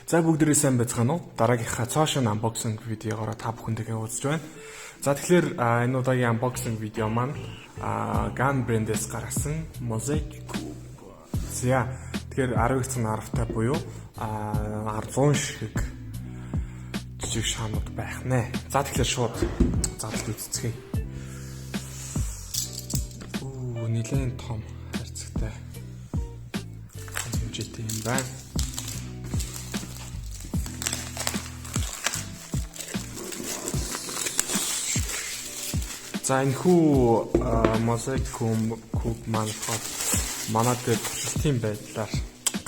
За бүгдээрээ сайн байцгаана уу? Дараагийнхаа цоошин unboxing видеогоор та бүхэндээ уулзж байна. За тэгэхээр энэ удаагийн unboxing видео маань Gun брэндээс гаргасан Mosaic. За тэгэхээр 19 наравтай буюу 100 шиг жижиг шаанууд байх нэ. За тэгэхээр шууд задлж үзцгээе. Нэлээд том харьцагтай хэмжээтэй юм байна. За энэ хүү Mosaic куб маань манай дээр туршилтын байдлаар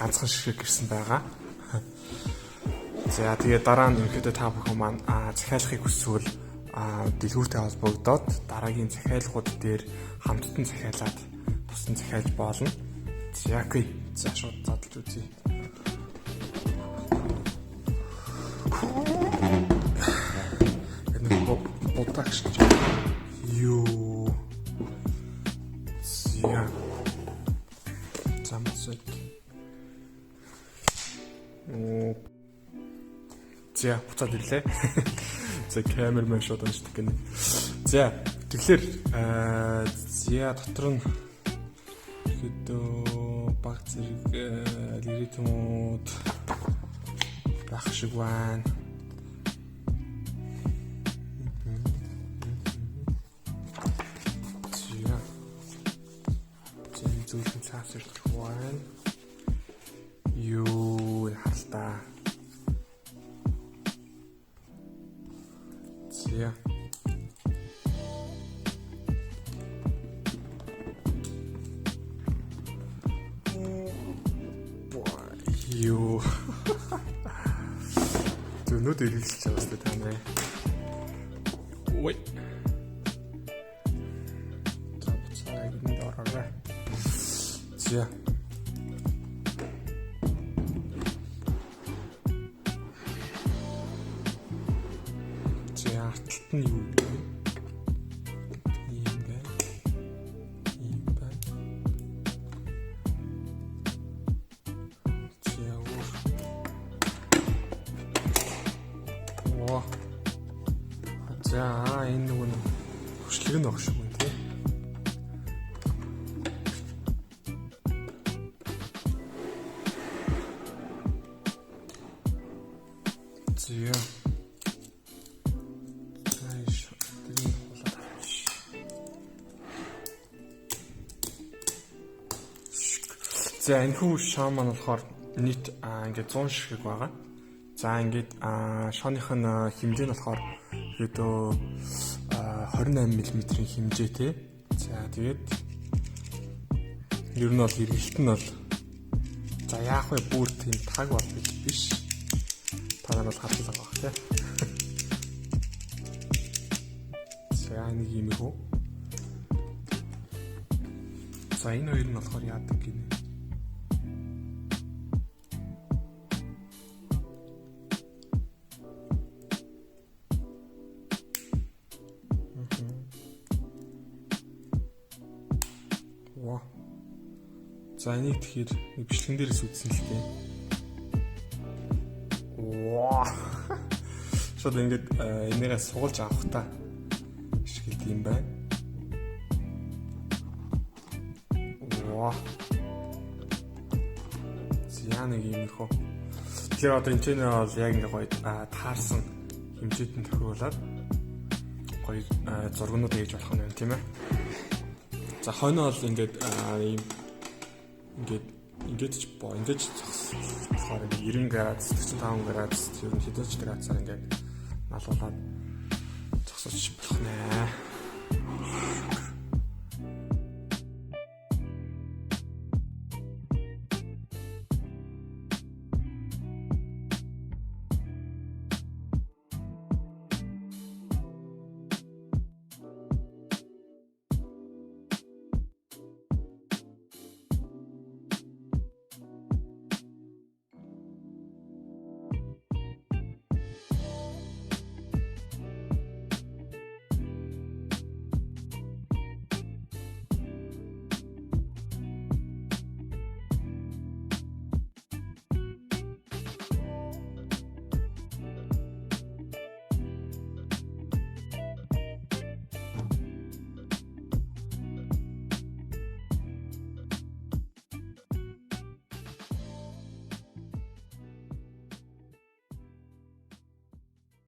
ганцхан ширхэг ирсэн байгаа. За тэгээ дараа нь ерөнхийдөө та бүхэн маань захиалахыг хүсвэл дэлгүүртэй холбогдоод дараагийн захиалгууд дээр хамттан захиалаад тусдан захиалж болно. За окей. За шууд задлж үзье. Энэ бодагш юу. За. Замсаг. За буцаад ирлээ. За камерман шууд уншдаг гэнэ. За тэгэхээр за дотор нь хэдөө баг зэрэг лиритмууд байх шиг байна. За зөвхөн цаасаар байна. Юу халтаа. За юу зүнүүд иргэлж байгаа та нэ. Ой. За энэ ороо. За арталт нь юу вэ? Ийм байна. Ийм байна. Оо. За энэ нэг нь хөшлөг нь багш юм тий. За За энэ хүү шаан маань болохоор нийт ингээд 100 ширхэг байгаа. За ингээд шооных нь хэмжээ нь болохоор хэдөө 28 мм-ийн хэмжээтэй. За тэгээд ер нь бол эргэлт нь бол за яах вэ бүр тийм таг бол биш. Тараа бол хатлаг баг тий. За нэг юм хөө. За энэ хоёр нь болохоор яадаг гинэ. За энийг тэгэхээр бичлэгэн дээрээс үзсэн л дээ. Ваа. Шууд ингээд энийгээ суулж авах та. Шигэл юм байна. Ваа. За нэг юм их хөө. Тэгэхээр одоо энэ ч бол яг нэг гоё таарсан хэмжээтэнд тохируулаад гоё зургнууд хийж болох нь юм тийм ээ. За хойно бол ингээд ийм ингээд ч боо ингээд болохоор 90 градус 45 градус ер нь хэдэж градусаар ингээд налуулаад зогсооч болох нэ.